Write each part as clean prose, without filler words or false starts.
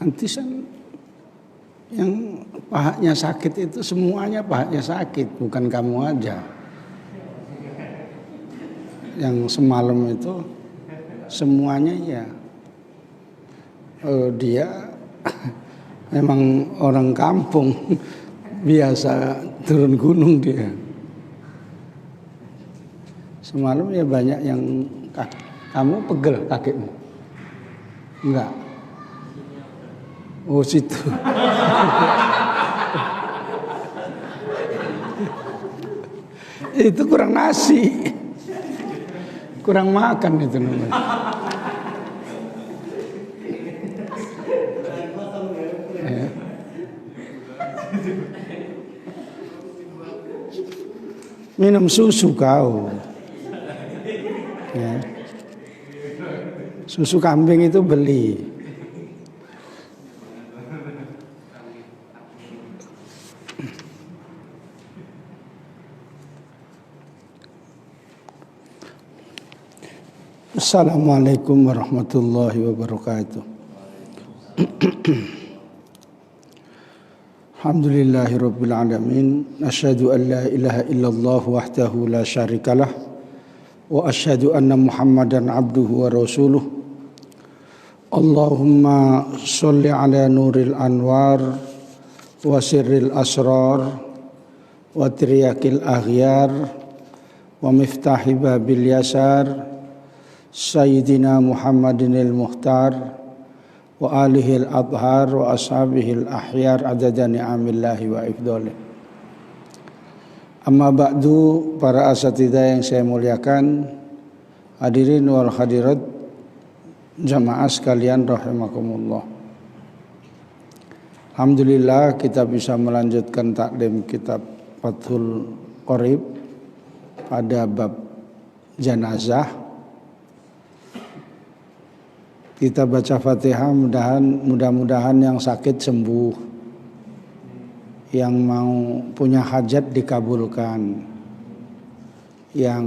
Nanti yang pahanya sakit itu semuanya pahanya sakit, bukan kamu aja. Yang semalam itu semuanya ya. Dia memang orang kampung, biasa turun gunung dia. Semalam ya banyak yang kamu pegel kakimu? Enggak. Oh situ. Itu kurang nasi, kurang makan itu namanya. Ya. Minum susu kau. Ya. Susu kambing itu beli. Assalamualaikum warahmatullahi wabarakatuh. Alhamdulillahirabbil alamin. Asyhadu an la ilaha illallah wahdahu la syarikalah wa asyhadu anna Muhammadan abduhu wa rasuluh. Allahumma sholli ala nuril anwar wa sirril asrar wa tiryakil aghyar wa miftahi babil yasar Sayyidina Muhammadin al-Muhtar wa alihi al-adhar wa ashabihi al-ahyar adada ni'amillahi wa ifdolih. Amma ba'du, para asatidah yang saya muliakan, hadirin wal hadirat, jamaah sekalian rahimakumullah. Alhamdulillah kita bisa melanjutkan taklim kitab Fathul Qorib pada bab janazah. Kita baca Fatihah, mudah-mudahan yang sakit sembuh, yang mau punya hajat dikabulkan, yang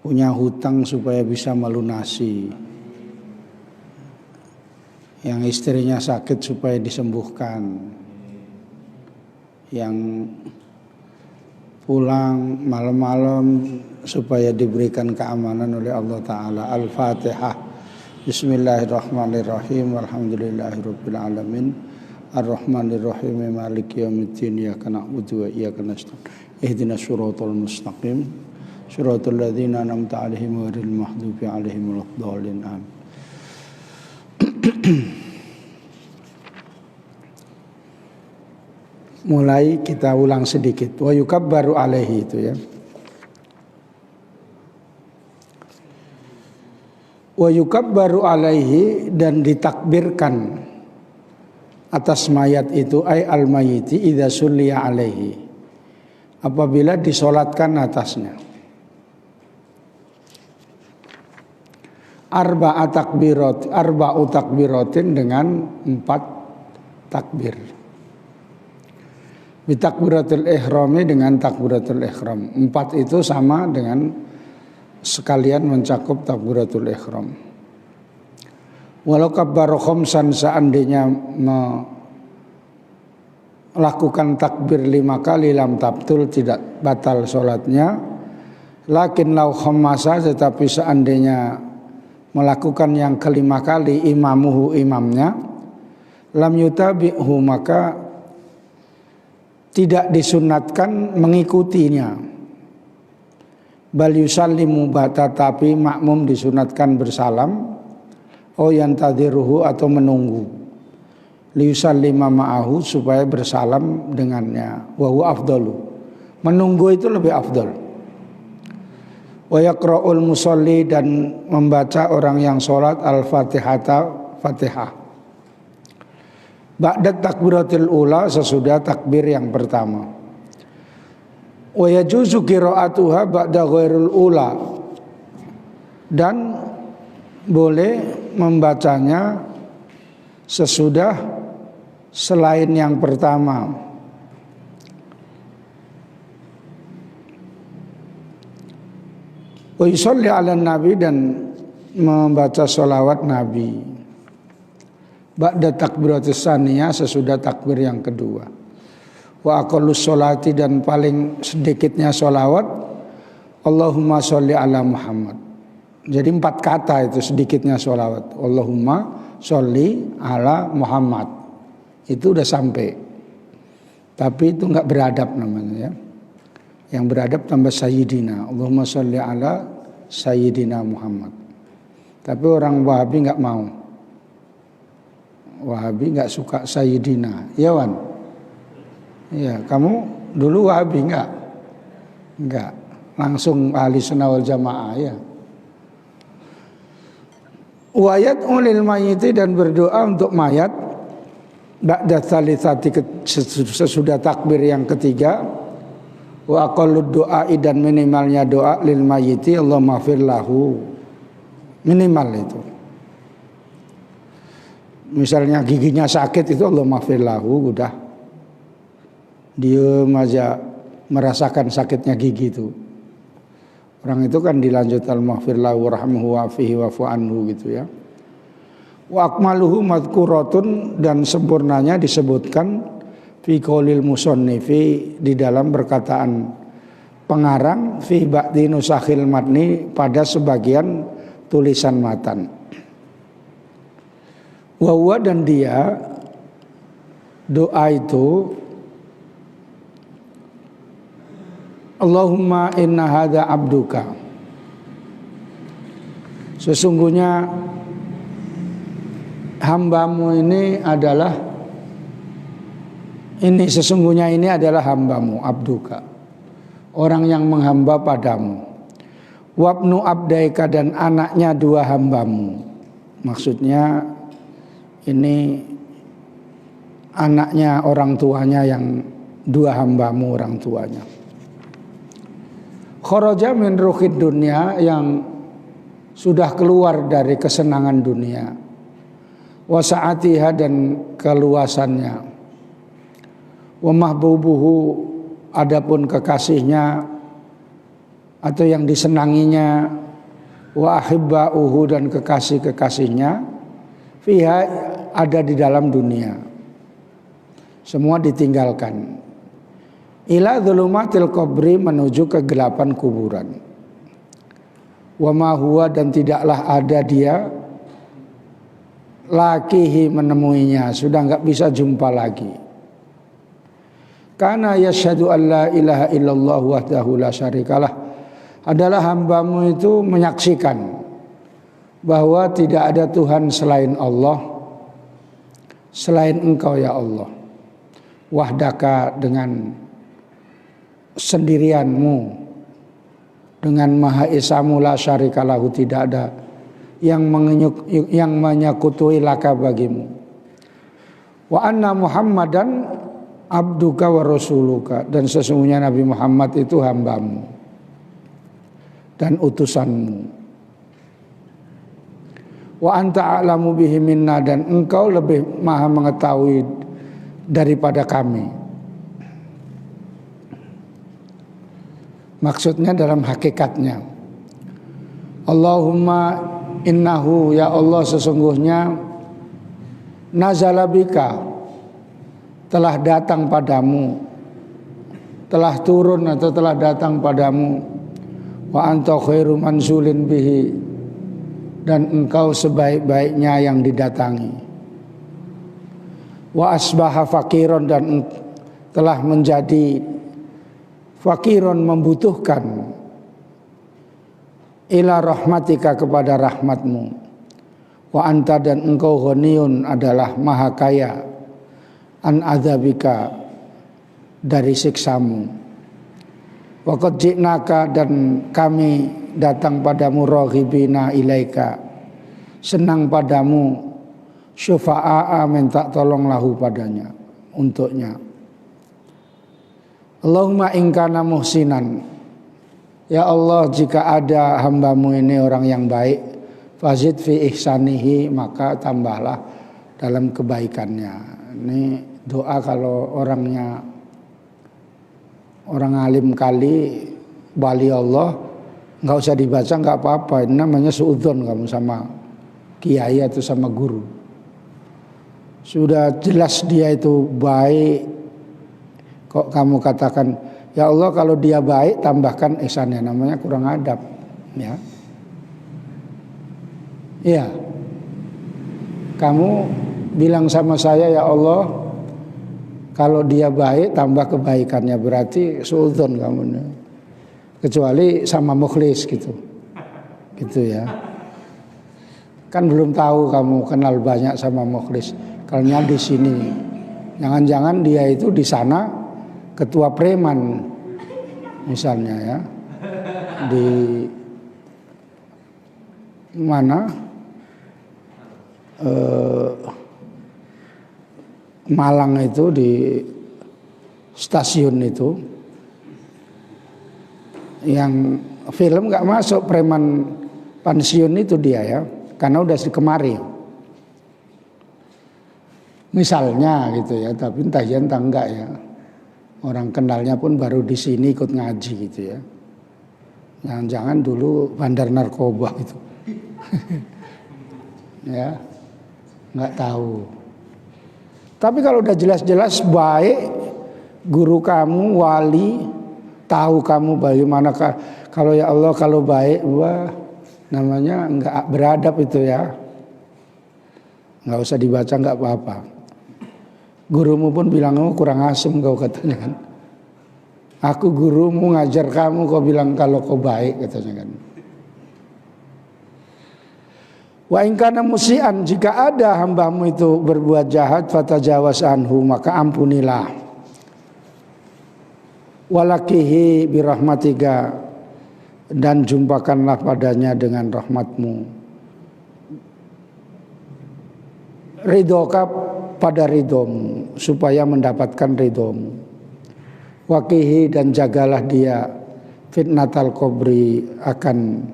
punya hutang supaya bisa melunasi, yang istrinya sakit supaya disembuhkan, yang pulang malam-malam supaya diberikan keamanan oleh Allah Ta'ala. Al-Fatihah. Bismillahirrahmanirrahim. Alhamdulillahirabbil alamin. Arrahmanirrahim. Maliki yaumiddin. Iyyaka na'budu wa iyyaka nasta'in. Ihdinas shiratal mustaqim. Shiratal ladzina an'amta 'alaihim ghairil maghdubi 'alaihim waladdallin. Amin. Mulai kita ulang sedikit. Wa yukabbaru 'alaihi itu ya. Wa yukabbaru alaihi, dan ditakbirkan atas mayat itu, ay al mayiti idza sulliya alaihi, apabila disolatkan atasnya. Arba'u takbiratin, dengan 4 takbir. Bitakbiratul ihrami, dengan takbiratul ihram. 4 itu sama dengan sekalian mencakup takbiratul ihram. Walau kabbara khamsan, seandainya melakukan takbir 5 kali, lam tabtul, tidak batal sholatnya. Lakin lau khamasa, tetapi seandainya melakukan yang kelima kali, imamuhu, imamnya, lam yutabi'hu, maka tidak disunatkan mengikutinya. Bal yusallimu, tetapi makmum disunatkan bersalam. Oh yantadhiruhu, atau menunggu. Liyusallima ma'ahu, supaya bersalam dengannya. Wa huwa afdalu, menunggu itu lebih afdal. Wa yaqra'ul musalli, dan membaca orang yang sholat al-fatihata, fatihah. Ba'da takbiratul ula, sesudah takbir yang pertama. Wa yajuzu qira'atuha ba'da ghairul ula, dan boleh membacanya sesudah selain yang pertama. Wa yusalli ala nabi, dan membaca sholawat Nabi. Ba'da takbiratus tsaniyah, sesudah takbir yang kedua. Wa aqallus sholati, dan paling sedikitnya sholawat Allahumma sholli ala Muhammad. Jadi 4 kata itu sedikitnya sholawat. Allahumma sholli ala Muhammad. Itu udah sampai. Tapi itu enggak beradab namanya ya. Yang beradab tambah sayyidina. Allahumma sholli ala sayyidina Muhammad. Tapi orang Wahabi enggak mau. Wahabi enggak suka sayyidina. Ya Wan? Iya, kamu dulu Wahabi enggak? Enggak. Langsung ahli sunnah wal jamaah ya. Wayat ulil mayiti, dan berdoa untuk mayat ba'da tsalitsati, sesudah takbir yang ketiga. Wa aqallud du'ai, dan minimalnya doa lil mayiti Allahumma fir lahu. Minimal itu. Misalnya giginya sakit, itu Allahumma fir lahu, udah diem aja merasakan sakitnya gigi itu. Orang itu kan dilanjut al-maghfir lahu warhamhu wa'afihi wa'fu anhu gitu ya. Wa akmaluhu madhkuratun, dan sempurnanya disebutkan fi qaulil musannifi, di dalam perkataan pengarang, fi ba'di nusakhil matni, pada sebagian tulisan matan. Wa huwa, dan dia doa itu Allahumma inna hadza abduka, sesungguhnya hambamu ini adalah sesungguhnya ini adalah hambamu, abduka, orang yang menghamba padamu. Wabnu abdaika, dan anaknya 2 hambamu. Maksudnya ini anaknya orang tuanya, yang 2 hambamu orang tuanya. Kharaja min ruhid dunya, yang sudah keluar dari kesenangan dunia. Wa sa'atiha, dan keluasannya. Wa mahbubuhu, adapun kekasihnya atau yang disenanginya. Wa ahibba'uhu, dan kekasih-kekasihnya. Fiha, ada di dalam dunia. Semua ditinggalkan. Ila dhulumatil qabri, menuju kegelapan kuburan. Wa ma huwa, dan tidaklah ada dia lakihi, menemuinya, sudah enggak bisa jumpa lagi. Kana yashhadu an la ilaha illallah wahdahu la syarikalah, adalah hambamu itu menyaksikan bahwa tidak ada Tuhan selain Allah, selain Engkau ya Allah. Wahdaka, dengan sendirianmu, dengan Maha Esamu, la syarikalahu, tidak ada yang menyekutui laka bagimu. Wa anna Muhammadan abduka wa rasuluka, dan sesungguhnya Nabi Muhammad itu hambamu dan utusanmu. Wa anta a'lamu bihi minna, dan engkau lebih maha mengetahui daripada kami. Maksudnya dalam hakikatnya, Allahumma innahu, ya Allah, sesungguhnya nazala bika, telah datang padamu, telah turun atau telah datang padamu. Wa anta khairu manzulin bihi, dan engkau sebaik-baiknya yang didatangi. Wa asbaha fakiron, dan telah menjadi fakiron, membutuhkan, ila rahmatika, kepada rahmatmu. Wa anta, dan engkau ghaniyun, adalah maha kaya, an adzabika, dari siksamu. Wa qad ji'naka, dan kami datang padamu, raghibina ilaika, senang padamu, syufa'a, minta tolong lahu padanya, untuknya. Allahumma in kana muhsinan, ya Allah, jika ada hambamu ini orang yang baik, fazid fi ihsanihi, maka tambahlah dalam kebaikannya. Ini doa kalau orangnya orang alim kali, wali Allah, nggak usah dibaca, nggak apa-apa. Ini namanya suudzon kamu sama kiai atau sama guru. Sudah jelas dia itu baik, kok kamu katakan, ya Allah kalau dia baik tambahkan ihsannya, namanya kurang adab, ya. Iya. Kamu bilang sama saya, ya Allah kalau dia baik tambah kebaikannya, berarti suudzon kamu. Kecuali sama mukhlis gitu. Gitu ya. Kan belum tahu kamu kenal banyak sama mukhlis. Kalau di sini, jangan-jangan dia itu di sana ketua preman, misalnya ya, di mana Malang itu di stasiun itu, yang film nggak masuk preman pensiun itu dia ya, karena udah kemari. Misalnya gitu ya, tapi entah ya entah enggak ya. Orang kenalnya pun baru di sini ikut ngaji gitu ya. Jangan-jangan dulu bandar narkoba itu. Ya, nggak tahu. Tapi kalau udah jelas-jelas baik, guru kamu, wali, tahu kamu bagaimana. Kalau ya Allah kalau baik, wah namanya nggak beradab itu ya. Nggak usah dibaca, nggak apa-apa. Gurumu pun bilang, oh kurang asem kau katanya kan. Aku gurumu ngajar kamu, kau bilang kalau kau baik katanya kan. Wa in kana musian, jika ada hambamu itu berbuat jahat, fatajawaz anhu, maka ampunilah. Walakihi birahmatika, dan jumpakanlah padanya dengan rahmatmu. Ridhoka, pada ridhomu, supaya mendapatkan ridhomu. Wakihi, dan jagalah dia fitnatal kubri, akan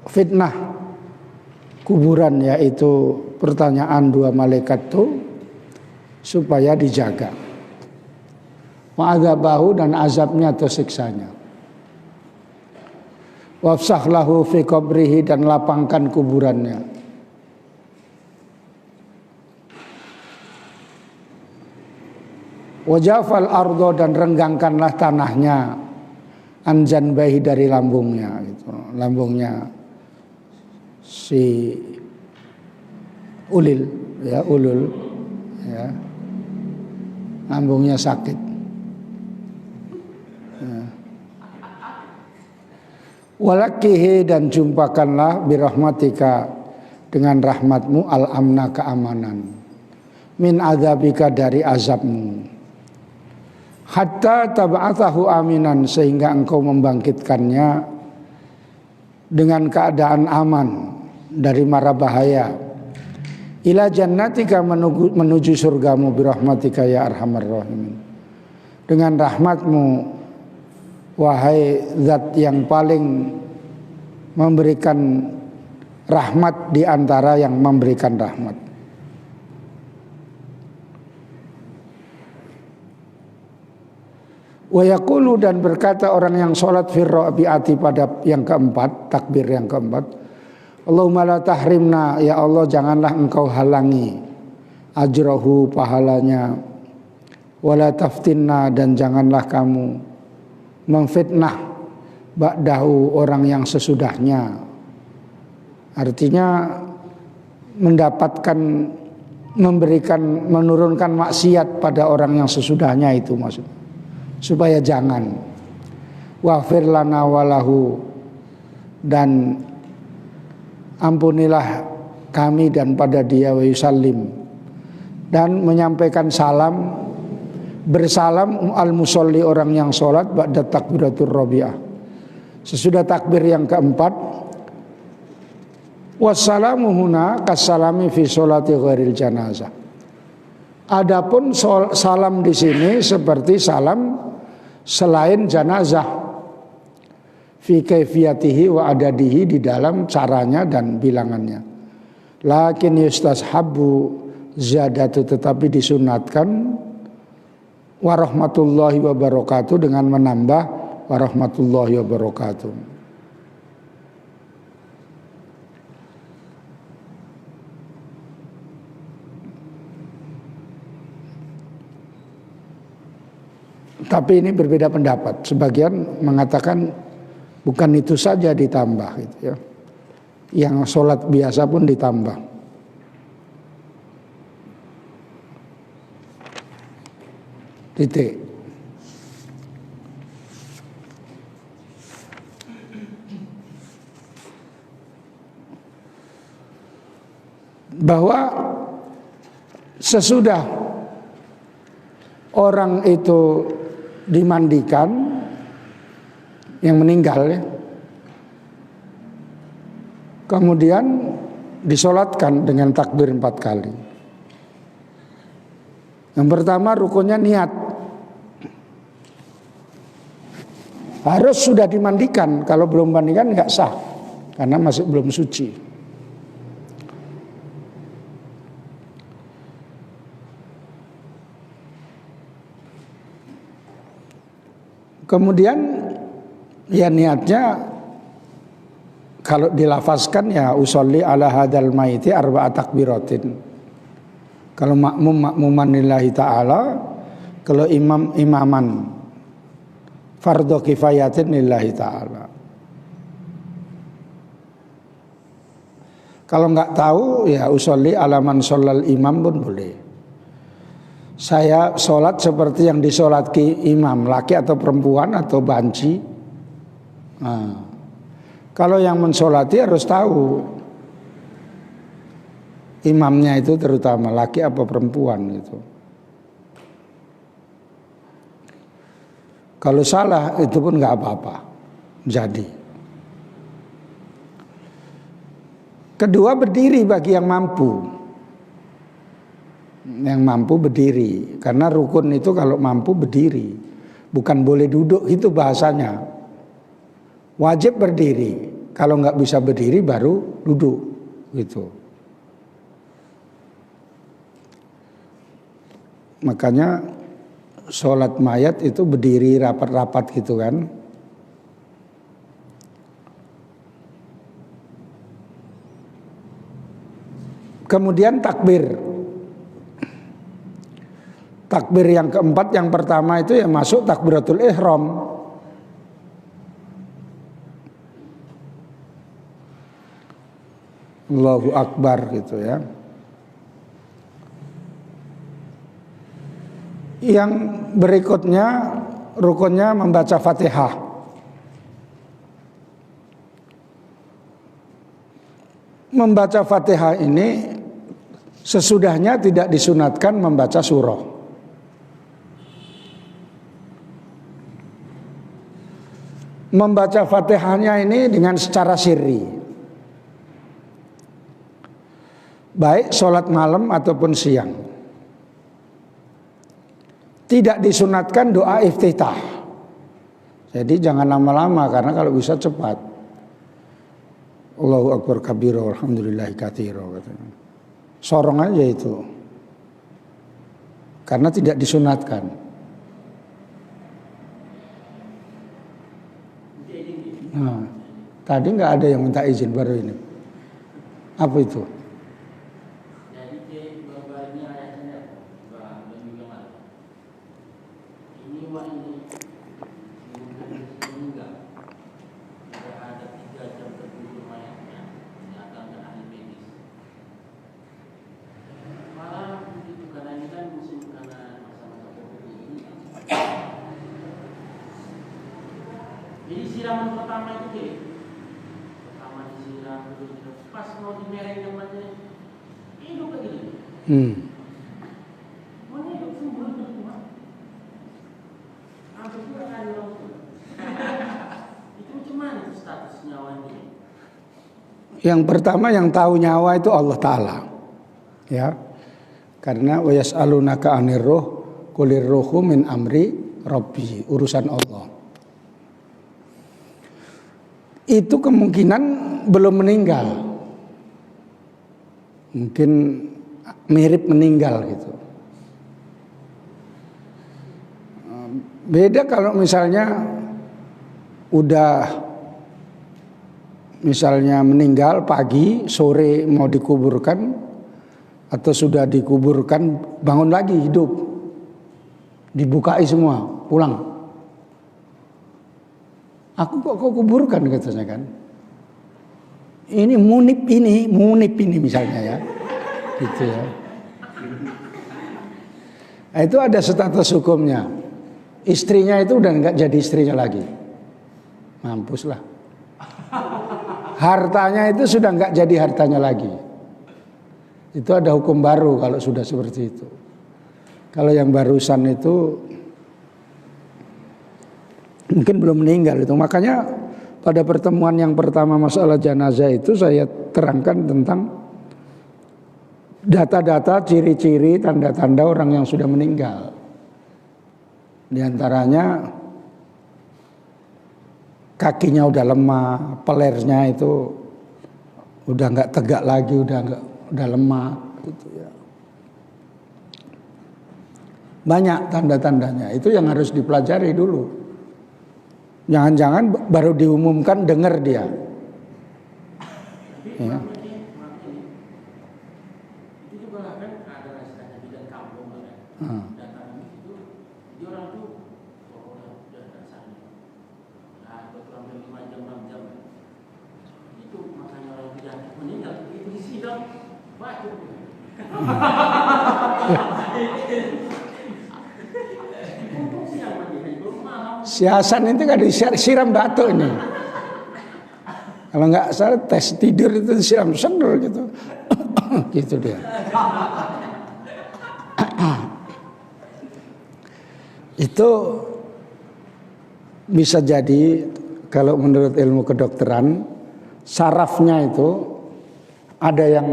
fitnah kuburan, yaitu pertanyaan dua malaikat itu, supaya dijaga. Wa'adzabahu, dan azabnya atau siksanya. Wafsah lahu fi qabrihi, dan lapangkan kuburannya. Wajafal ardo, dan renggangkanlah tanahnya, anjan bahi, dari lambungnya gitu. Lambungnya si ulil ya, ulul ya, lambungnya sakit ya. Walakihi, dan jumpakanlah birahmatika, dengan rahmatmu, al-amna, keamanan, min adzabika, dari azabmu. Hatta tab'athahu aminan, sehingga engkau membangkitkannya dengan keadaan aman dari mara bahaya. Ila jannatika, menuju surgamu, birahmatika ya arhamar rahimin, dengan rahmatmu wahai zat yang paling memberikan rahmat di antara yang memberikan rahmat. Wa yaqulu, dan berkata orang yang sholat fir rabi'ati, pada yang keempat, takbir yang keempat, Allahumma la tahrimna, ya Allah janganlah engkau halangi ajrahu, pahalanya, wala taftinna, dan janganlah kamu memfitnah ba'dahu, orang yang sesudahnya. Artinya mendapatkan, memberikan, menurunkan maksiat pada orang yang sesudahnya, itu maksudnya. Supaya jangan. Waghfir lana walahu, dan ampunilah kami dan pada dia, wa yusallim, dan menyampaikan salam, bersalam al musolli, orang yang sholat, ba'da takbiratur rabi'ah, sesudah takbir yang keempat. Wassalamu huna kassalami fi sholati ghairil janazah. Adapun salam di sini seperti salam selain janazah, fi kaifiyatihi wa adadihi, di dalam caranya dan bilangannya. Lakin yustashabbu ziyadatu, tetapi disunatkan, wa rahmatullahi wa barakatuh, dengan menambah warahmatullahi wabarakatuh. Tapi ini berbeda pendapat. Sebagian mengatakan bukan itu saja ditambah gitu ya. Yang sholat biasa pun ditambah. Titik. Bahwa sesudah orang itu dimandikan, yang meninggal ya, kemudian disolatkan dengan takbir 4 kali. Yang pertama rukunnya niat, harus sudah dimandikan. Kalau belum mandikan nggak sah karena masih belum suci. Kemudian ya niatnya kalau dilafazkan ya usolli ala hadal maiti arba'at takbiratin. Kalau makmuman lillahi ta'ala, kalau imaman fardhu kifayatin lillahi ta'ala. Kalau nggak tahu ya usolli ala man shallal imam pun boleh. Saya sholat seperti yang disolati imam, laki atau perempuan atau banci. Nah, kalau yang mensolati harus tahu imamnya itu terutama laki atau perempuan gitu. Kalau salah itu pun nggak apa-apa, jadi. Kedua, berdiri bagi yang mampu. Yang mampu berdiri, karena rukun itu kalau mampu berdiri, bukan boleh duduk, itu bahasanya. Wajib berdiri, kalau nggak bisa berdiri baru duduk gitu. Makanya sholat mayat itu berdiri rapat-rapat gitu kan. Kemudian takbir. Takbir yang keempat, yang pertama itu ya masuk takbiratul ihram. Allahu Akbar gitu ya. Yang berikutnya rukunnya membaca Fatihah. Membaca Fatihah ini sesudahnya tidak disunatkan membaca surah. Membaca Fatihahnya ini dengan secara sirri, baik sholat malam ataupun siang. Tidak disunatkan doa iftitah. Jadi jangan lama-lama, karena kalau bisa cepat. Allahu Akbar kabira walhamdulillahi katsira. Sorong aja itu, karena tidak disunatkan. Nah, tadi nggak ada yang minta izin, baru ini. Apa itu? Jadi gambarnya ayatnya ini meninggal. Ada 3 jam terkubur mayatnya, dinyatakan ke ahli medis. Malah begitu, karena ini kan musim, karena masa-masa COVID ini. Jadi siraman pertama itu pertama disiram, pas mau dimereng namanya hidup kayak gini. Mana hidup sembuh cuma hampir 2 kali langsung. Itu gimana itu status nyawanya? Yang pertama yang tahu nyawa itu Allah Ta'ala, ya. Karena wa yas'alunaka 'anir ruh qulir ruhu min amri rabbi, urusan Allah. Itu kemungkinan belum meninggal, mungkin mirip meninggal gitu. Beda kalau misalnya udah misalnya meninggal pagi, sore mau dikuburkan atau sudah dikuburkan bangun lagi hidup, dibukai semua, pulang. Aku kok kau kuburkan katanya kan. Ini munib ini misalnya ya, gitu ya. Nah, itu ada status hukumnya. Istrinya itu udah nggak jadi istrinya lagi, mampuslah. Hartanya itu sudah nggak jadi hartanya lagi. Itu ada hukum baru kalau sudah seperti itu. Kalau yang barusan itu mungkin belum meninggal itu. Makanya pada pertemuan yang pertama masalah jenazah itu saya terangkan tentang data-data, ciri-ciri, tanda-tanda orang yang sudah meninggal. Di antaranya kakinya udah lemah, pelernya itu udah nggak tegak lagi, udah lemah, gitu ya. Banyak tanda-tandanya. Itu yang harus dipelajari dulu. Jangan-jangan baru diumumkan dengar dia. Ya. Itu juga kan ada rasanya bidan kampung kan. Datang itu, jadi orang tuh udah sana. Nah, kurang lebih 5 jam 6 jam. Itu makanya orang bidan meninggal itu di sidang batu. Si Hasan itu kan disiram batu ini. Kalau nggak salah tes tidur itu disiram sendal gitu. Gitu dia. Itu bisa jadi kalau menurut ilmu kedokteran sarafnya itu ada yang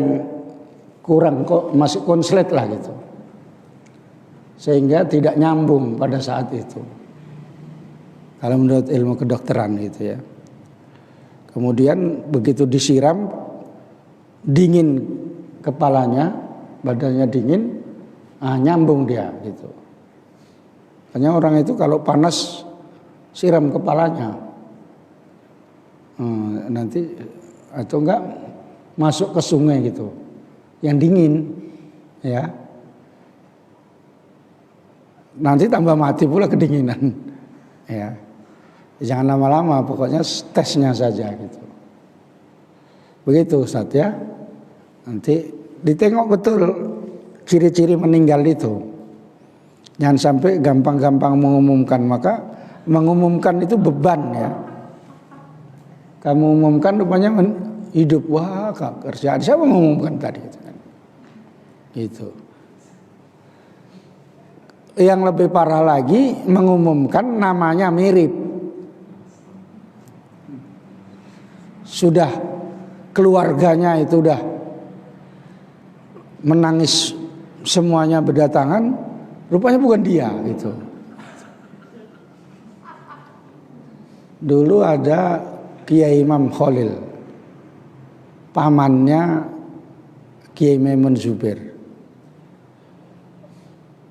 kurang, kok masih konslet lah gitu. Sehingga tidak nyambung pada saat itu. Kalau menurut ilmu kedokteran gitu ya. Kemudian begitu disiram dingin kepalanya, badannya dingin, nyambung dia gitu. Hanya orang itu kalau panas siram kepalanya, nanti atau enggak masuk ke sungai gitu, yang dingin, ya. Nanti tambah mati pula kedinginan, ya. Jangan lama-lama, pokoknya tesnya saja gitu. Begitu Ustaz ya. Nanti ditengok betul ciri-ciri meninggal itu. Jangan sampai gampang-gampang mengumumkan, maka mengumumkan itu beban ya. Kamu umumkan rupanya hidup, wah kerjaan siapa mengumumkan tadi gitu kan. Gitu. Yang lebih parah lagi mengumumkan namanya mirip. Sudah keluarganya itu udah menangis semuanya berdatangan, rupanya bukan dia gitu. Dulu ada Kiai Imam Khalil, pamannya Kiai Maimun Zubair.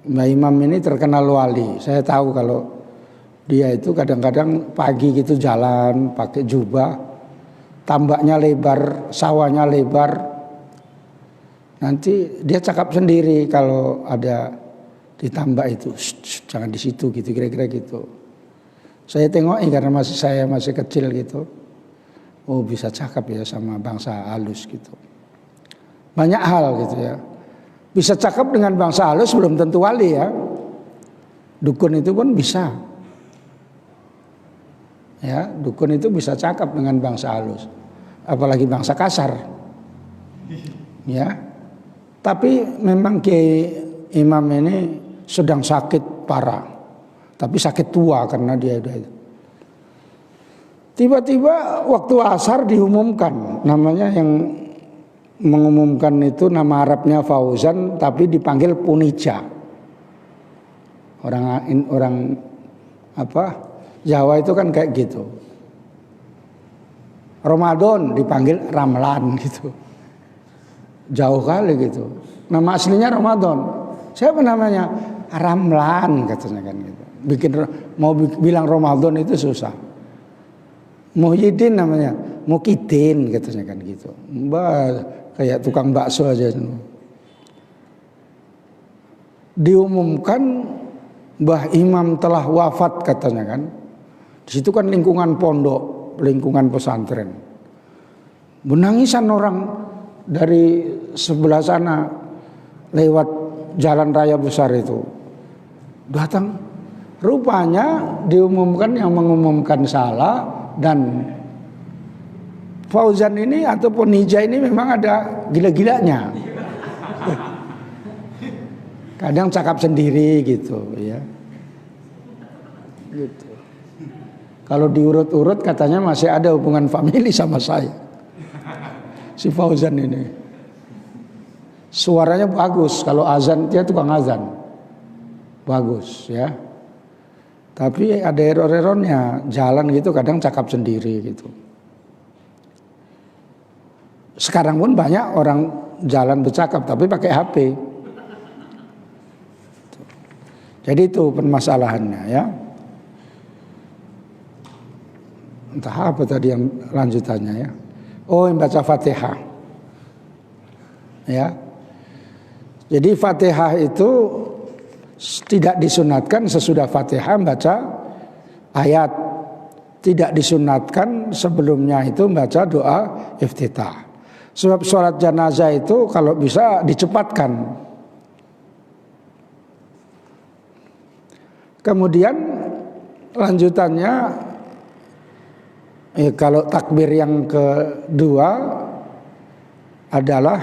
Mbak Imam ini terkenal wali. Saya tahu kalau dia itu kadang-kadang pagi gitu jalan pakai jubah, tambaknya lebar, sawahnya lebar. Nanti dia cakap sendiri kalau ada di tambak itu, jangan di situ gitu, kira-kira gitu. Saya tengoki karena saya masih kecil gitu. Oh bisa cakap ya sama bangsa halus gitu. Banyak hal gitu ya. Bisa cakap dengan bangsa halus belum tentu wali ya. Dukun itu pun bisa. Ya, dukun itu bisa cakap dengan bangsa halus. Apalagi bangsa kasar. Ya. Tapi memang Kiai Imam ini sedang sakit parah. Tapi sakit tua karena dia udah itu. Tiba-tiba waktu asar diumumkan, namanya yang mengumumkan itu nama Arabnya Fauzan tapi dipanggil Punija. Orang apa? Jawa itu kan kayak gitu. Ramadan dipanggil Ramlan gitu. Jauh kali gitu. Nama aslinya Ramadan. Siapa namanya? Ramlan katanya kan gitu. Mau bilang Ramadan itu susah. Muhyiddin namanya, Mukidin katanya kan gitu. Mbak kayak tukang bakso aja. Diumumkan Mbah Imam telah wafat katanya kan. Di situ kan lingkungan pondok, lingkungan pesantren. Menangisan orang dari sebelah sana lewat jalan raya besar itu. Datang, rupanya diumumkan yang mengumumkan salah dan Fauzan ini ataupun Hija ini memang ada gila-gilanya. Kadang cakap sendiri gitu ya. Gitu. Kalau diurut-urut katanya masih ada hubungan famili sama saya. Si Fauzan ini. Suaranya bagus, kalau azan dia tukang azan. Bagus ya. Tapi ada error-errornya, jalan gitu kadang cakap sendiri gitu. Sekarang pun banyak orang jalan bercakap tapi pakai HP. Jadi itu permasalahannya ya. Entah apa tadi yang lanjutannya ya. Oh, yang baca Fatihah. Ya. Jadi Fatihah itu tidak disunatkan sesudah Fatihah baca ayat. Tidak disunatkan sebelumnya itu baca doa iftitah. Sebab sholat jenazah itu kalau bisa dicepatkan. Kemudian lanjutannya kalau takbir yang kedua adalah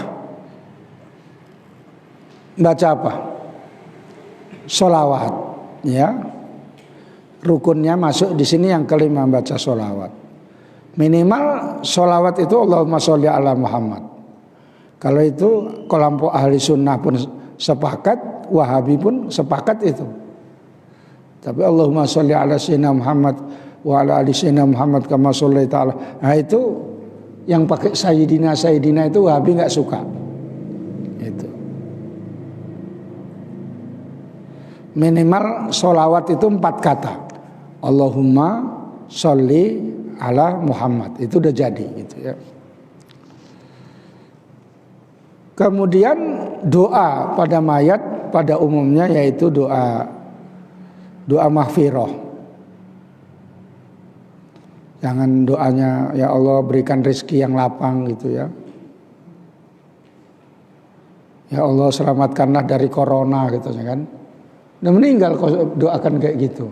baca apa? Sholawat, ya. Rukunnya masuk di sini yang kelima baca sholawat. Minimal sholawat itu Allahumma sholli ala Muhammad. Kalau itu kelompok ahli sunnah pun sepakat, Wahabi pun sepakat itu. Tapi Allahumma sholli ala sayyidina Muhammad wa ala ali sayyidina Muhammad kama shollaita ala. Nah itu yang pakai sayyidina itu Wahabi enggak suka. Itu. Minimal sholawat itu 4 kata. Allahumma sholli ala Muhammad. Itu udah jadi gitu ya. Kemudian doa pada mayat pada umumnya yaitu doa mahfirah. Jangan doanya ya Allah berikan rezeki yang lapang gitu ya. Ya Allah selamatkanlah dari corona gitu kan. Udah meninggal kok doakan kayak gitu.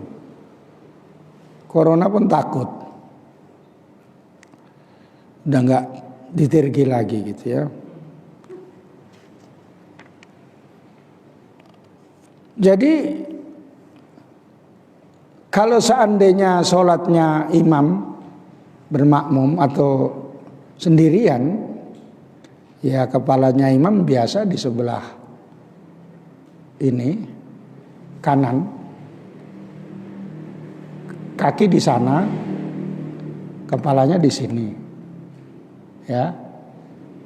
Corona pun takut. Udah enggak ditirgi lagi gitu ya. Jadi kalau seandainya sholatnya imam bermakmum atau sendirian, ya kepalanya imam biasa di sebelah ini kanan, kaki di sana, kepalanya di sini. Ya,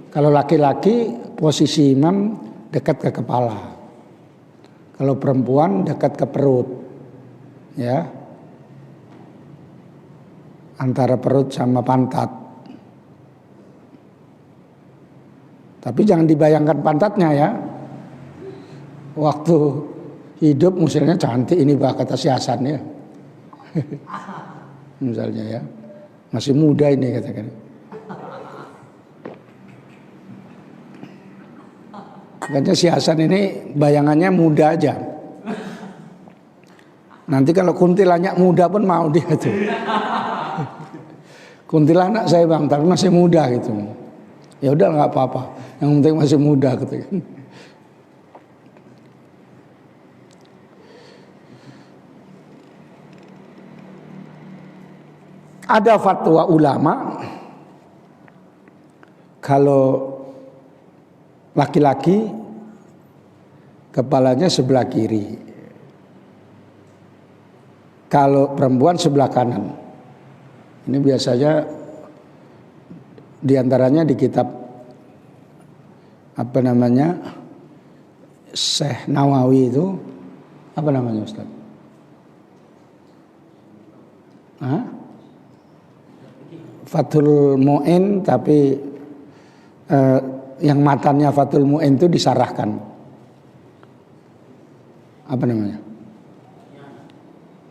kalau laki-laki posisi imam dekat ke kepala, kalau perempuan dekat ke perut, ya. Antara perut sama pantat. Tapi jangan dibayangkan pantatnya ya. Waktu hidup misalnya cantik ini kata si Hasan ya. Misalnya ya. Masih muda ini katakan. Katanya si Hasan ini bayangannya muda aja. Nanti kalau kuntilanak muda pun mau dia tuh. Kuntilanak saya bang, tapi masih muda gitu. Ya udah nggak apa-apa, yang penting masih muda gitu kan. Ada fatwa ulama kalau laki-laki kepalanya sebelah kiri, kalau perempuan sebelah kanan. Ini biasanya diantaranya di kitab apa namanya Syekh Nawawi itu apa namanya Ustaz? Hah? Fathul Mu'in, tapi yang matanya Fathul Mu'in itu disarahkan. Apa namanya?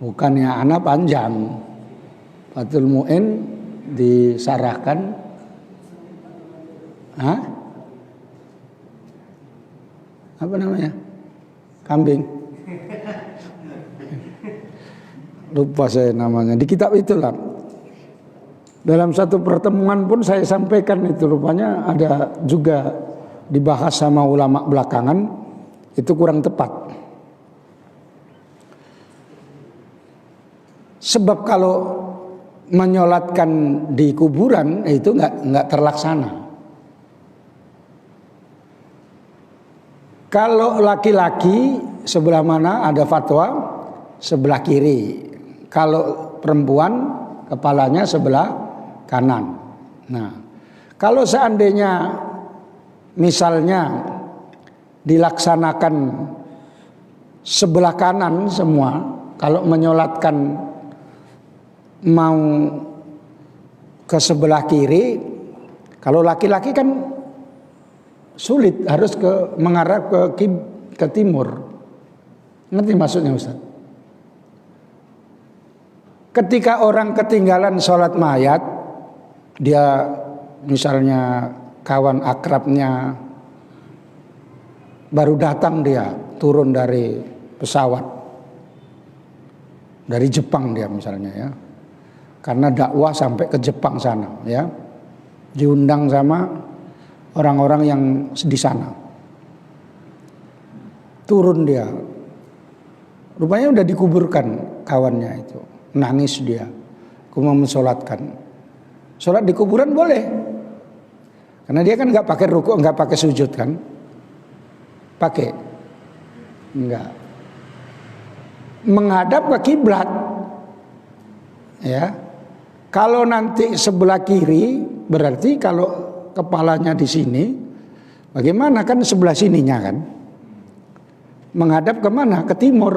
Bukannya ana panjang. Fathul Mu'in disarahkan. Hah? Apa namanya? Kambing. Lupa saya namanya. Di kitab itulah. Dalam satu pertemuan pun saya sampaikan itu, rupanya ada juga dibahas sama ulama belakangan, itu kurang tepat. Sebab kalau menyolatkan di kuburan itu nggak terlaksana. Kalau laki-laki sebelah mana ada fatwa, sebelah kiri. Kalau perempuan kepalanya sebelah kanan. Nah, kalau seandainya misalnya dilaksanakan sebelah kanan semua, kalau menyolatkan mau ke sebelah kiri, kalau laki-laki kan sulit, harus mengarah ke timur. Ngerti maksudnya Ustaz? Ketika orang ketinggalan sholat mayat, dia misalnya kawan akrabnya baru datang, dia turun dari pesawat dari Jepang dia misalnya ya, karena dakwah sampai ke Jepang sana ya, diundang sama orang-orang yang di sana. Turun dia, rupanya udah dikuburkan kawannya itu, nangis dia, aku mau mensolatkan. Sholat di kuburan boleh, karena dia kan nggak pakai rukuk, nggak pakai sujud kan? Pakai? Enggak. Menghadap ke kiblat, ya. Kalau nanti sebelah kiri, berarti kalau kepalanya di sini, bagaimana kan sebelah sininya kan? Menghadap kemana? Ke timur,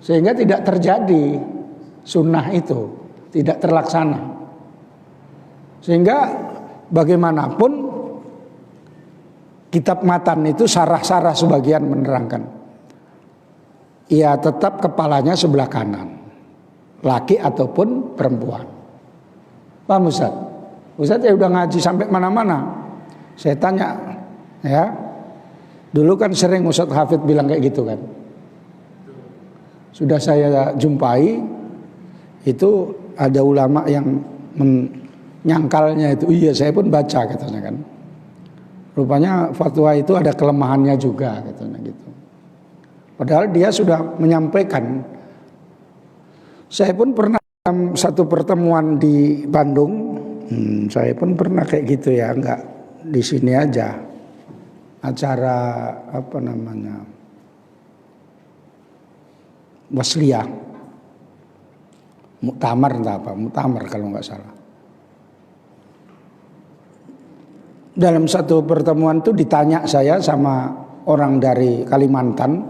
sehingga tidak terjadi sunnah itu, tidak terlaksana. Sehingga bagaimanapun kitab matan itu sarah-sarah sebagian menerangkan, ya tetap kepalanya sebelah kanan, laki ataupun perempuan. Paham Ustaz? Ustaz ya udah ngaji sampai mana-mana. Saya tanya ya, dulu kan sering Ustaz Hafid bilang kayak gitu kan. Sudah saya jumpai itu ada ulama yang menyangkalnya itu, iya saya pun baca katanya kan. Rupanya fatwa itu ada kelemahannya juga katanya gitu. Padahal dia sudah menyampaikan. Saya pun pernah dalam satu pertemuan di Bandung, saya pun pernah kayak gitu ya, enggak di sini aja. Acara apa namanya? Wasliyah. Muktamar entah apa, muktamar kalau enggak salah. Dalam satu pertemuan itu ditanya saya sama orang dari Kalimantan,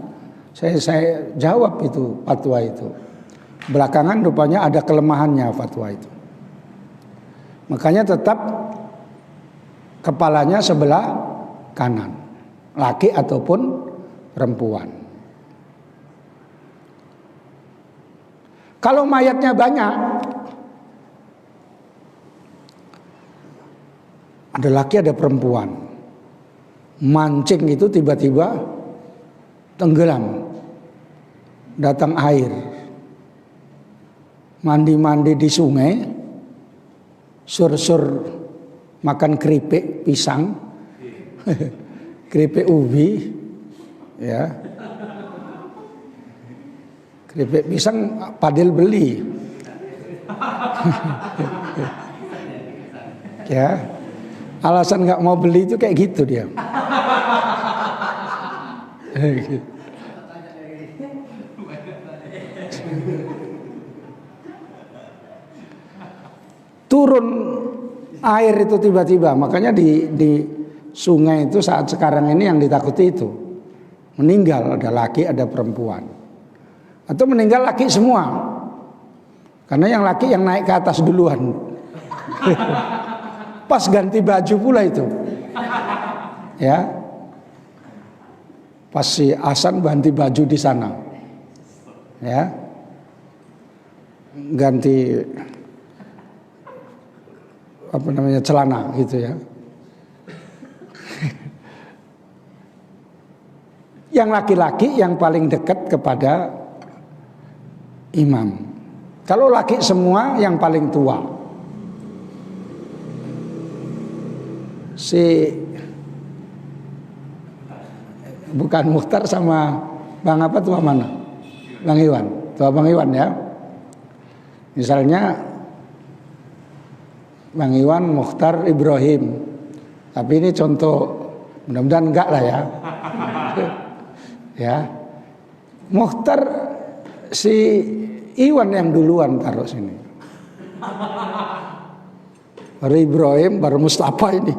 saya jawab itu fatwa itu. Belakangan rupanya ada kelemahannya fatwa itu. Makanya tetap kepalanya sebelah kanan, laki ataupun perempuan. Kalau mayatnya banyak, ada laki ada perempuan, mancing itu tiba-tiba tenggelam, datang air, mandi-mandi di sungai, sur-sur makan keripik pisang, keripik ubi, ya, keripik pisang padel beli, ya. Alasan nggak mau beli itu kayak gitu dia. Turun air itu tiba-tiba, makanya di sungai itu saat sekarang ini yang ditakuti itu meninggal, ada laki ada perempuan, atau meninggal laki semua, Karena yang laki yang naik ke atas duluan. Pas ganti baju pula itu. Ya. Pas si Hasan ganti baju di sana. Ya. Ganti apa namanya celana gitu ya. Yang laki-laki yang paling dekat kepada imam. Kalau laki semua yang paling tua. Si bukan Mukhtar sama Bang apa tua mana? Bang Iwan. Tua Bang Iwan ya. Misalnya Bang Iwan, Mukhtar, Ibrahim. Tapi ini contoh, mudah-mudahan enggak lah ya. Ya, Mukhtar si Iwan yang duluan taruh sini. Baru Ibrahim, baru Mustafa ini.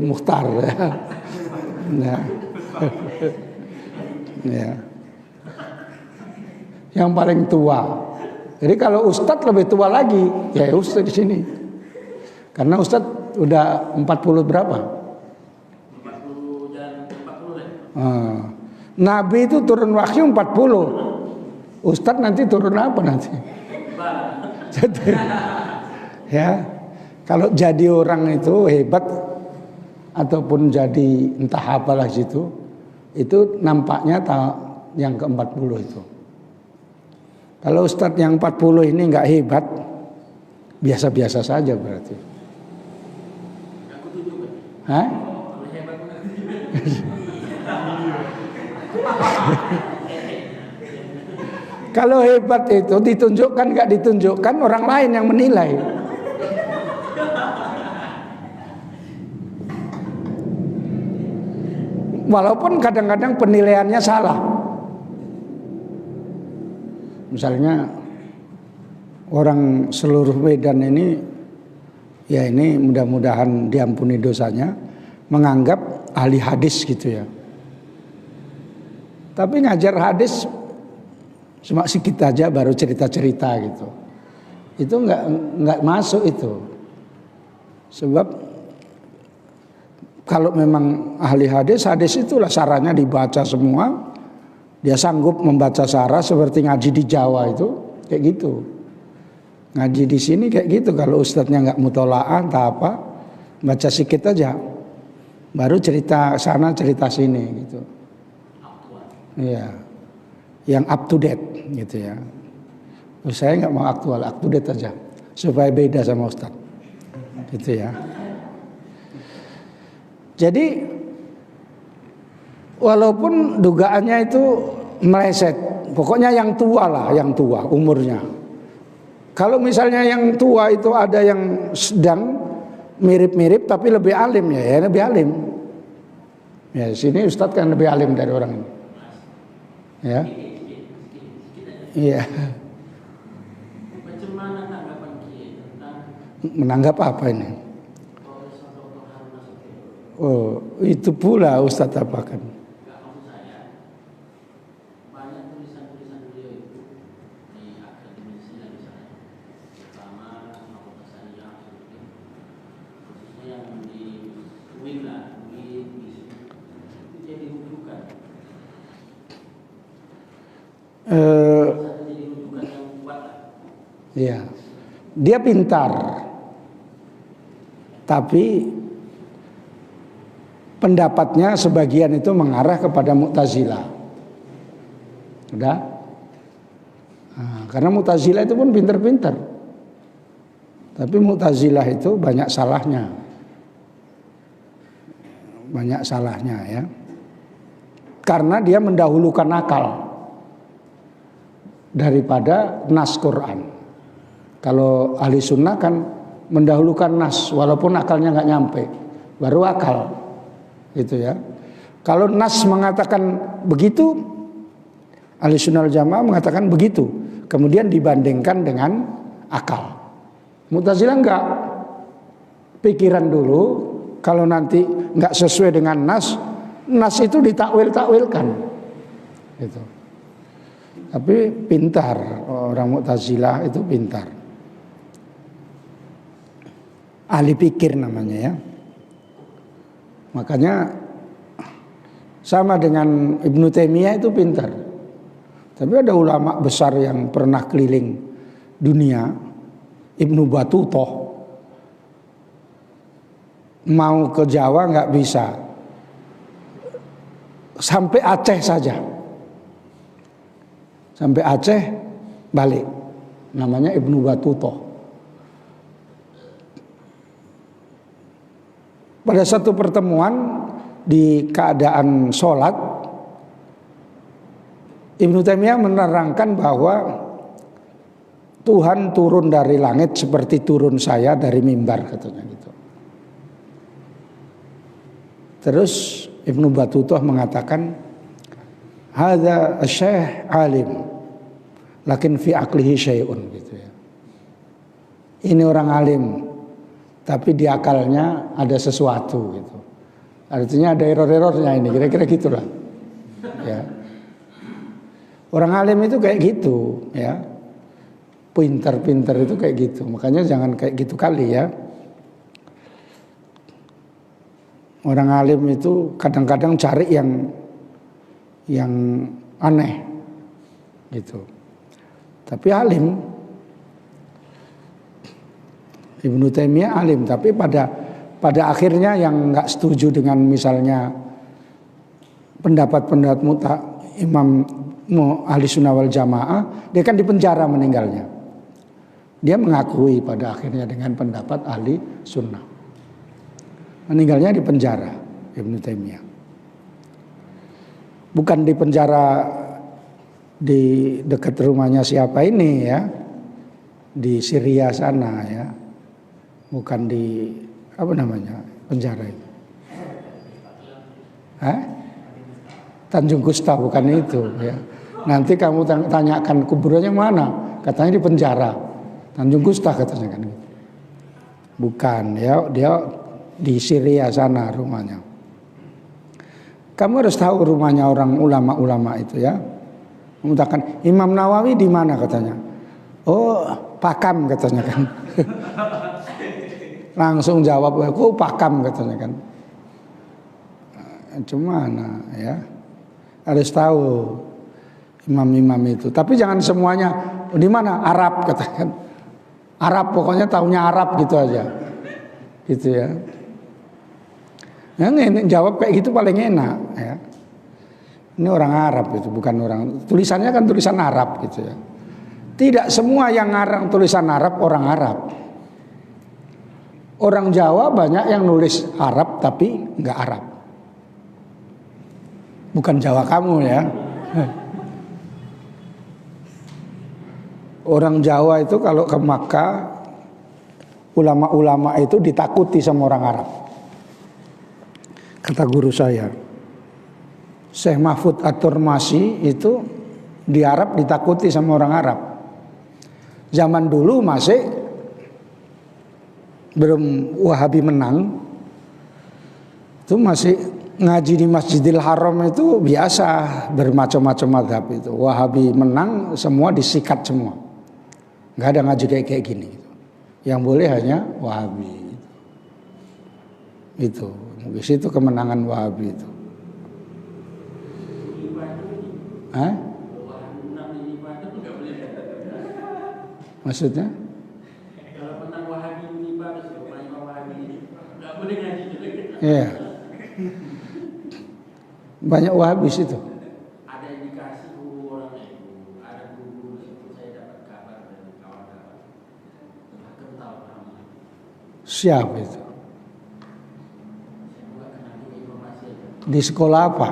Mukhtar ya. Ya. Ya. Yang paling tua. Jadi kalau Ustadz lebih tua lagi, ya Ustadz di sini. Karena Ustadz udah 40 berapa? 40 dan 40 lah. Nabi itu turun wahyu 40. Ustadz nanti turun apa nanti? Jadi, ya, kalau jadi orang itu hebat ataupun jadi entah apalah situ, itu nampaknya yang ke-40 itu. Kalau Ustadz yang 40 ini nggak hebat, biasa-biasa saja berarti. Aku tunjuk. Hah? Kalau hebat Kalau hebat itu ditunjukkan nggak ditunjukkan orang lain yang menilai. Walaupun kadang-kadang penilaiannya salah. Misalnya orang seluruh Medan ini, ya ini mudah-mudahan diampuni dosanya, menganggap ahli hadis gitu ya. Tapi ngajar hadis cuma sedikit aja, baru cerita-cerita gitu. Itu nggak masuk itu. Sebab kalau memang ahli hadis itulah saranya dibaca semua. Dia sanggup membaca sarah seperti ngaji di Jawa itu kayak gitu. Ngaji di sini kayak gitu. Kalau ustadznya nggak mutola'ah entah apa, baca sedikit aja, baru cerita sana cerita sini gitu. Iya, yang up to date gitu ya. Terus saya nggak mau aktual, up to date aja supaya beda sama ustadz, gitu ya. Jadi walaupun dugaannya itu meleset, pokoknya yang tua lah, yang tua umurnya. Kalau misalnya yang tua itu ada yang sedang mirip-mirip tapi lebih alim ya lebih alim. Ya sini Ustadz kan lebih alim dari orang ini. Ya. Iya. Bagaimana tanggapan Kiai tentang Menanggap apa ini? Oh, itu pula Ustadz apakan? Enggak, maksud saya banyak tulisan-tulisan beliau itu di akademisi misalnya, terutama Fakultas Syariah khususnya yang di UIN lah, itu jadi rujukan. Jadi rujukan yang kuat lah. Iya, dia pintar, tapi pendapatnya sebagian itu mengarah kepada Mu'tazilah. Udah? Nah, karena Mu'tazilah itu pun pintar-pintar. Tapi Mu'tazilah itu banyak salahnya. Banyak salahnya ya. Karena dia mendahulukan akal daripada nas Quran. Kalau ahli sunnah kan mendahulukan nas walaupun akalnya nggak nyampe, baru akal. Gitu ya. Kalau nas mengatakan begitu, ahli sunnah jamaah mengatakan begitu, kemudian dibandingkan dengan akal. Mu'tazilah enggak, pikiran dulu, kalau nanti enggak sesuai dengan nas itu ditakwil-takwilkan. Gitu. Tapi pintar, orang Mu'tazilah itu pintar. Ahli pikir namanya ya. Makanya sama dengan Ibnu Taimiyah itu pintar. Tapi ada ulama besar yang pernah keliling dunia, Ibnu Battuta, mau ke Jawa nggak bisa, sampai Aceh saja, sampai Aceh balik, namanya Ibnu Battuta. Pada satu pertemuan di keadaan sholat, Ibnu Taimiyah menerangkan bahwa Tuhan turun dari langit seperti turun saya dari mimbar, katanya gitu. Terus Ibnu Battuta mengatakan, hadza syekh alim, lakin fi aqlihi syai'un, gitu ya. Ini orang alim, tapi di akalnya ada sesuatu, gitu. Artinya ada error-errornya ini, kira-kira gitulah. Ya. Orang alim itu kayak gitu, ya. Pintar-pintar itu kayak gitu. Makanya jangan kayak gitu kali ya. Orang alim itu kadang-kadang cari yang aneh, gitu. Tapi alim, Ibnu Taimiyah alim, tapi pada akhirnya yang nggak setuju dengan misalnya pendapat Imam Ahli Sunnah wal Jamaah, dia kan dipenjara meninggalnya. Dia mengakui pada akhirnya dengan pendapat Ahli Sunnah. Meninggalnya di penjara Ibnu Taimiyah. Bukan di penjara di dekat rumahnya siapa ini ya, di Syria sana ya, bukan di apa namanya penjara itu. Tanjung Gusta, bukan itu ya. Nanti kamu tanyakan kuburannya mana, katanya di penjara Tanjung Gusta katanya kan. Bukan ya, dia di Syria sana rumahnya. Kamu harus tahu rumahnya orang ulama-ulama itu ya. Mengatakan Imam Nawawi di mana katanya. Oh, Pakam katanya kan. Langsung jawab, aku Pakam katanya kan. Cumana ya. Harus tahu imam-imam itu. Tapi jangan semuanya di mana Arab katakan. Arab pokoknya tahunya Arab gitu aja. Gitu ya. Yang jawab kayak gitu paling enak ya. Ini orang Arab itu, bukan orang, tulisannya kan tulisan Arab gitu ya. Tidak semua yang ngarang tulisan Arab orang Arab. Orang Jawa banyak yang nulis Arab tapi nggak Arab. Bukan Jawa kamu ya. Orang Jawa itu kalau ke Makkah, ulama-ulama itu ditakuti sama orang Arab. Kata guru saya, Syekh Mahfud At-Turmasi itu di Arab ditakuti sama orang Arab. Zaman dulu masih belum Wahabi menang, itu masih ngaji di Masjidil Haram itu biasa, bermacam-macam mazhab itu. Wahabi menang semua disikat semua, nggak ada ngaji kayak gini. Yang boleh hanya Wahabi. Itu di situ kemenangan Wahabi itu. Maksudnya? Kalau menang Wahabi menimpa terus Imam Wahabi nggak boleh ngaji. Iya. Banyak Wahabis itu. Ada indikasi orangnya itu, ada guru itu saya dapat kabar dari kawan-kawan. Kental namanya. Siapa itu? Saya juga kenal juga informasi itu. Di sekolah apa?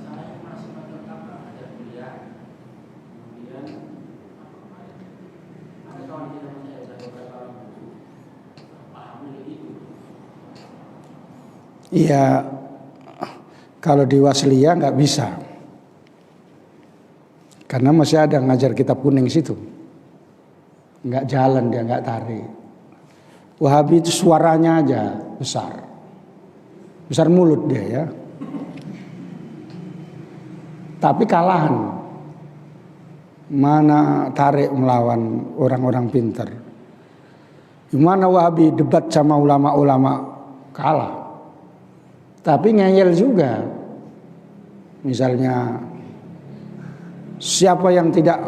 Saya masih ada kuliah, kemudian ada kawan kita saya ada beberapa orang paham itu. Iya, kalau di Wasliyah nggak bisa, karena masih ada ngajar kitab kuning situ, nggak jalan dia, nggak tarik. Wahabi itu suaranya aja besar mulut dia ya. tapi kalahan. Mana tarik melawan orang-orang pintar. Gimana Wahabi debat sama ulama-ulama, kalah. Tapi ngeyel juga. Misalnya siapa yang tidak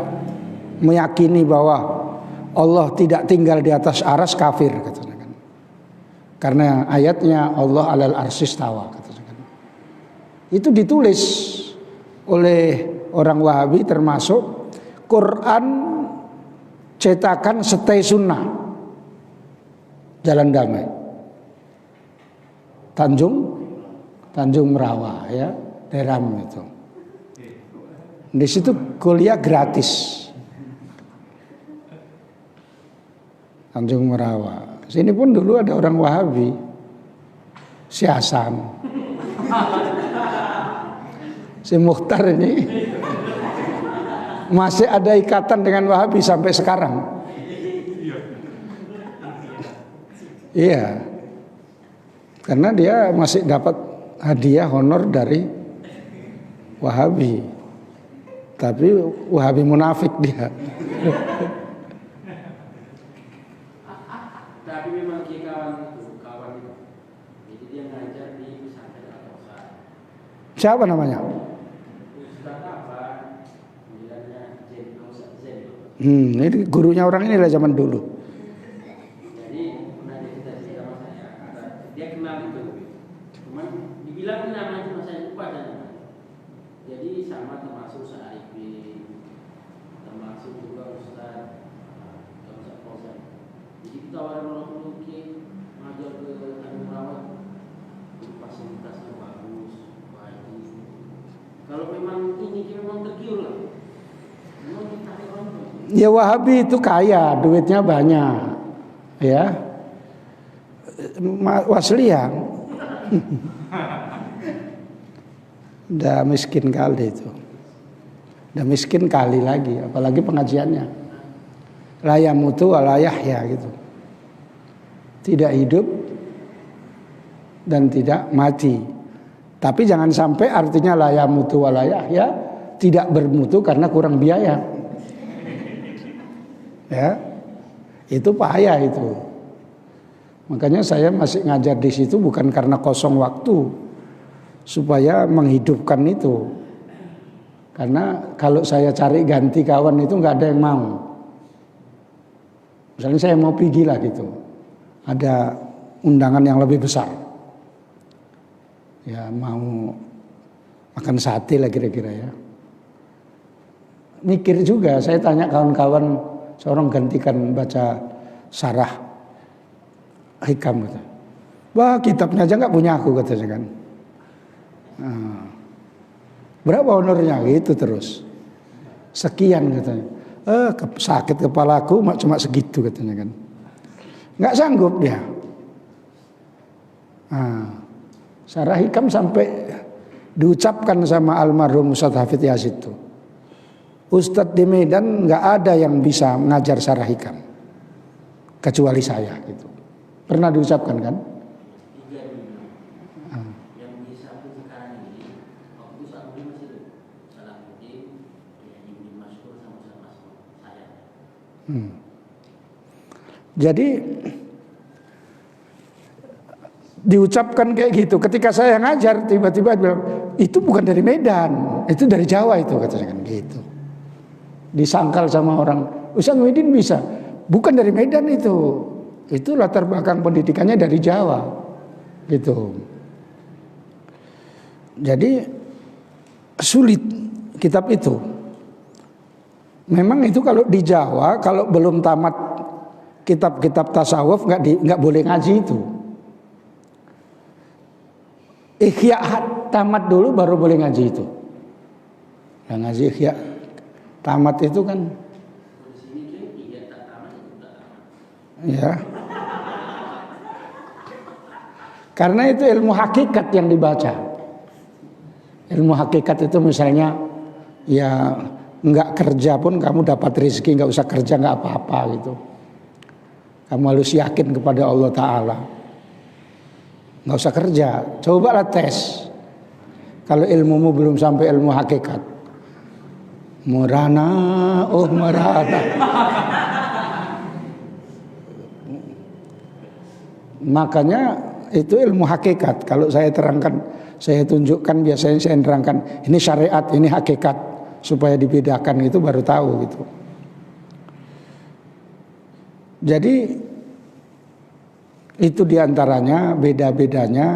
meyakini bahwa Allah tidak tinggal di atas aras, kafir katanya kan. Karena ayatnya Allah alal arsis tawa katanya kan. Itu ditulis oleh orang Wahabi, termasuk Quran cetakan Setai Sunnah Jalan Damai Tanjung Merawa ya, Deram itu. Di situ kuliah gratis. Tanjung Merawa. Sini pun dulu ada orang Wahabi, si Hasan, si Mukhtar ini masih ada ikatan dengan Wahabi sampai sekarang. Iya, karena dia masih dapat hadiah honor dari Wahabi, tapi Wahabi munafik dia. Tapi memang kawan itu, jadi dia ngajar di pesantren Al-Kausar. Siapa namanya? Ustaz apa? Bilangnya Zen. Ini gurunya orang ini lah zaman dulu. Jadi pernah dia cerita sama saya, dia kenal itu. Cuman dibilang namanya cuma saya lupa namanya. Jadi sama termasuk Sa'arifin, termasuk juga Ustaz Fauzan. Jadi kita orang mungkin ngajar ke Tanjung Rawat, fasilitasnya bagus, baik. Kalau memang ini memang tergiur lah. Memang kita orang. Ya Wahabi itu kaya, duitnya banyak, ya. Wasliya udah miskin kali itu, udah miskin kali lagi, apalagi pengajiannya. La yamutu wa la yahya gitu, tidak hidup dan tidak mati. Tapi jangan sampai artinya la yamutu wa la yahya, tidak bermutu karena kurang biaya. Ya, itu bahaya itu. Makanya saya masih ngajar di situ bukan karena kosong waktu, supaya menghidupkan itu. Karena kalau saya cari ganti kawan itu nggak ada yang mau. Misalnya saya mau pergi lah gitu, ada undangan yang lebih besar, ya mau makan sate lah kira-kira ya. Mikir juga, saya tanya kawan-kawan, seorang gantikan baca Sarah Hikam gitu. Wah kitabnya aja nggak punya aku katanya kan. Nah, berapa honornya gitu terus. Sekian katanya. Sakit kepalaku cuma segitu katanya kan. Nggak sanggup dia. Nah, Sarah Hikam sampai diucapkan sama almarhum Ustadz Hafidh Yazid itu. Ustadz di Medan nggak ada yang bisa mengajar Sarah Hikam kecuali saya gitu. Pernah diucapkan kan? Yang bisa pun sekarang ini, waktu itu saat ini masih Salahuddin, Ibnu Mas'ud sama saya. Jadi diucapkan kayak gitu. Ketika saya ngajar tiba-tiba bilang itu bukan dari Medan, itu dari Jawa itu katanya kan gitu. Disangkal sama orang, Ustaz Muhyiddin bisa, bukan dari Medan itu latar belakang pendidikannya dari Jawa, gitu. Jadi sulit kitab itu. Memang itu kalau di Jawa, kalau belum tamat kitab-kitab tasawuf nggak boleh ngaji itu. Ihya tamat dulu baru boleh ngaji itu. Yang ngaji ihya tamat itu kan. Ya. Karena itu ilmu hakikat yang dibaca. Ilmu hakikat itu misalnya ya nggak kerja pun kamu dapat rezeki, nggak usah kerja nggak apa-apa gitu. Kamu harus yakin kepada Allah Ta'ala. Nggak usah kerja, cobalah tes. Kalau ilmumu belum sampai ilmu hakikat, Merana, oh merana. Makanya itu ilmu hakikat. Kalau saya terangkan, saya tunjukkan, biasanya saya terangkan ini syariat, ini hakikat, supaya dibedakan, itu baru tahu gitu. Jadi itu diantaranya beda-bedanya